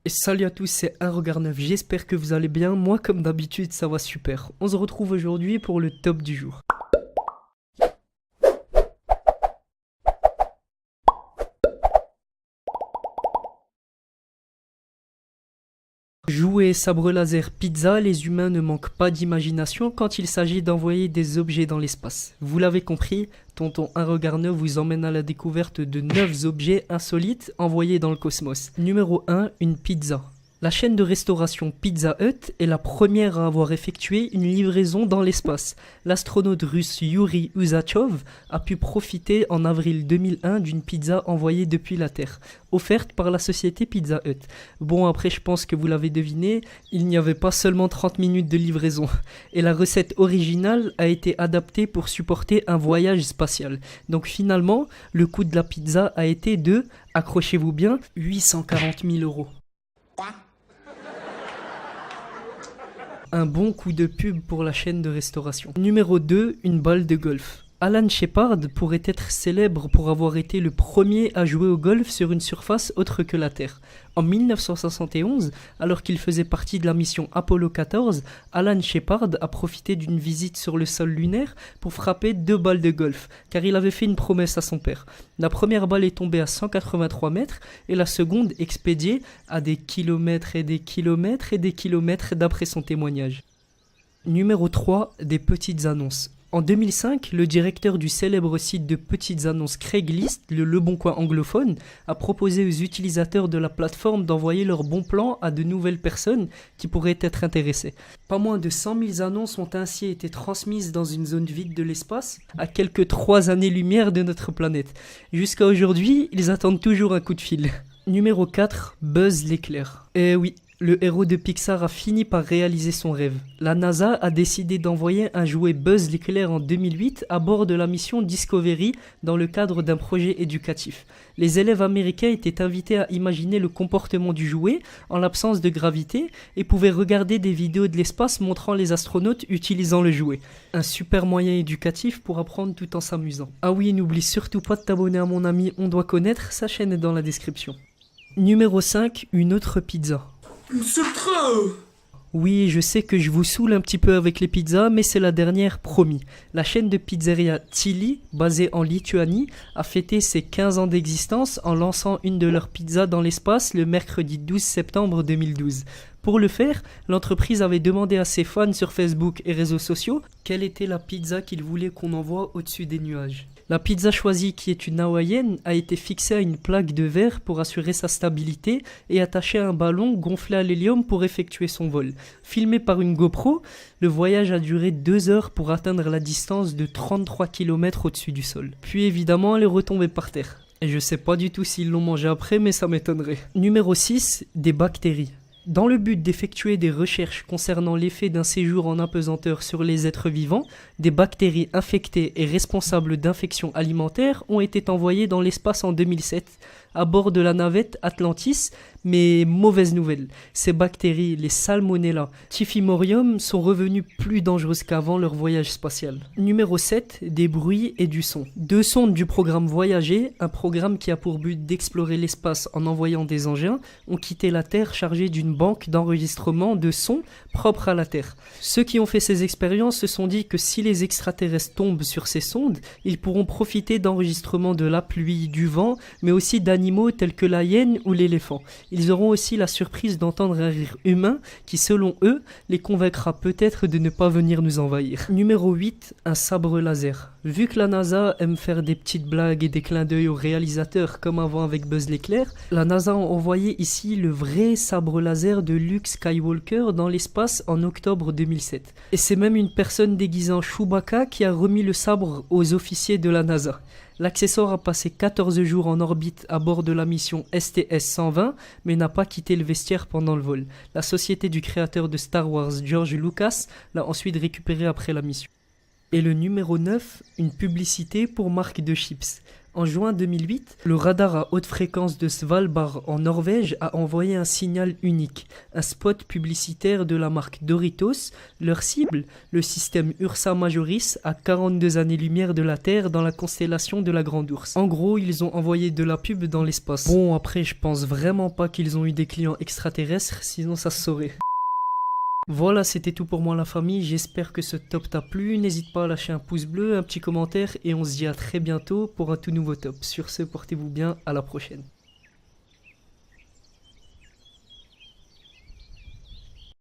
Et salut à tous, c'est Un Regard Neuf, j'espère que vous allez bien, moi comme d'habitude ça va super. On se retrouve aujourd'hui pour le top du jour. Jouets, sabre laser, pizza, les humains ne manquent pas d'imagination quand il s'agit d'envoyer des objets dans l'espace. Vous l'avez compris, Tonton Un Regard Neuf vous emmène à la découverte de 9 objets insolites envoyés dans le cosmos. Numéro 1, une pizza. La chaîne de restauration Pizza Hut est la première à avoir effectué une livraison dans l'espace. L'astronaute russe Yuri Uzachov a pu profiter en avril 2001 d'une pizza envoyée depuis la Terre, offerte par la société Pizza Hut. Bon, après je pense que vous l'avez deviné, il n'y avait pas seulement 30 minutes de livraison. Et la recette originale a été adaptée pour supporter un voyage spatial. Donc finalement, le coût de la pizza a été de, accrochez-vous bien, 840 000 euros. Un bon coup de pub pour la chaîne de restauration. Numéro 2, une balle de golf. Alan Shepard pourrait être célèbre pour avoir été le premier à jouer au golf sur une surface autre que la Terre. En 1971, alors qu'il faisait partie de la mission Apollo 14, Alan Shepard a profité d'une visite sur le sol lunaire pour frapper 2 balles de golf, car il avait fait une promesse à son père. La première balle est tombée à 183 mètres et la seconde expédiée à des kilomètres et des kilomètres et des kilomètres d'après son témoignage. Numéro 3, des petites annonces. En 2005, le directeur du célèbre site de petites annonces Craigslist, le Leboncoin anglophone, a proposé aux utilisateurs de la plateforme d'envoyer leurs bons plans à de nouvelles personnes qui pourraient être intéressées. Pas moins de 100 000 annonces ont ainsi été transmises dans une zone vide de l'espace, à quelques 3 années-lumière de notre planète. Jusqu'à aujourd'hui, ils attendent toujours un coup de fil. Numéro 4, Buzz l'éclair. Eh oui, le héros de Pixar a fini par réaliser son rêve. La NASA a décidé d'envoyer un jouet Buzz l'éclair en 2008 à bord de la mission Discovery dans le cadre d'un projet éducatif. Les élèves américains étaient invités à imaginer le comportement du jouet en l'absence de gravité et pouvaient regarder des vidéos de l'espace montrant les astronautes utilisant le jouet. Un super moyen éducatif pour apprendre tout en s'amusant. Ah oui, n'oublie surtout pas de t'abonner à mon ami On Doit Connaître, sa chaîne est dans la description. Numéro 5, une autre pizza. C'est trop. Oui, je sais que je vous saoule un petit peu avec les pizzas, mais c'est la dernière, promis. La chaîne de pizzeria Tilly, basée en Lituanie, a fêté ses 15 ans d'existence en lançant une de leurs pizzas dans l'espace le mercredi 12 septembre 2012. Pour le faire, l'entreprise avait demandé à ses fans sur Facebook et réseaux sociaux quelle était la pizza qu'ils voulaient qu'on envoie au-dessus des nuages. La pizza choisie, qui est une hawaïenne, a été fixée à une plaque de verre pour assurer sa stabilité et attachée à un ballon gonflé à l'hélium pour effectuer son vol. Filmé par une GoPro, le voyage a duré 2 heures pour atteindre la distance de 33 km au-dessus du sol. Puis évidemment, elle est retombée par terre. Et je sais pas du tout s'ils l'ont mangé après, mais ça m'étonnerait. Numéro 6, des bactéries. Dans le but d'effectuer des recherches concernant l'effet d'un séjour en apesanteur sur les êtres vivants, des bactéries infectées et responsables d'infections alimentaires ont été envoyées dans l'espace en 2007 à bord de la navette Atlantis, mais mauvaise nouvelle, ces bactéries, les Salmonella Typhimurium, sont revenues plus dangereuses qu'avant leur voyage spatial. Numéro 7, des bruits et du son. 2 sondes du programme Voyager, un programme qui a pour but d'explorer l'espace en envoyant des engins, ont quitté la Terre chargés d'une banque d'enregistrement de sons propres à la Terre. Ceux qui ont fait ces expériences se sont dit que si les extraterrestres tombent sur ces sondes, ils pourront profiter d'enregistrements de la pluie, du vent, mais aussi d'animaux tels que la hyène ou l'éléphant. Ils auront aussi la surprise d'entendre un rire humain qui, selon eux, les convaincra peut-être de ne pas venir nous envahir. Numéro 8, un sabre laser. Vu que la NASA aime faire des petites blagues et des clins d'œil aux réalisateurs comme avant avec Buzz l'éclair, la NASA a envoyé ici le vrai sabre laser de Luke Skywalker dans l'espace en octobre 2007. Et c'est même une personne déguisée en Chewbacca qui a remis le sabre aux officiers de la NASA. L'accessoire a passé 14 jours en orbite à bord de la mission STS-120, mais n'a pas quitté le vestiaire pendant le vol. La société du créateur de Star Wars, George Lucas, l'a ensuite récupéré après la mission. Et le numéro 9, une publicité pour marque de chips. En juin 2008, le radar à haute fréquence de Svalbard en Norvège a envoyé un signal unique, un spot publicitaire de la marque Doritos. Leur cible, le système Ursa Majoris, à 42 années-lumière de la Terre dans la constellation de la Grande Ourse. En gros, ils ont envoyé de la pub dans l'espace. Bon, après, je pense vraiment pas qu'ils ont eu des clients extraterrestres, sinon ça se saurait. Voilà, c'était tout pour moi la famille, j'espère que ce top t'a plu, n'hésite pas à lâcher un pouce bleu, un petit commentaire et on se dit à très bientôt pour un tout nouveau top. Sur ce, portez-vous bien, à la prochaine.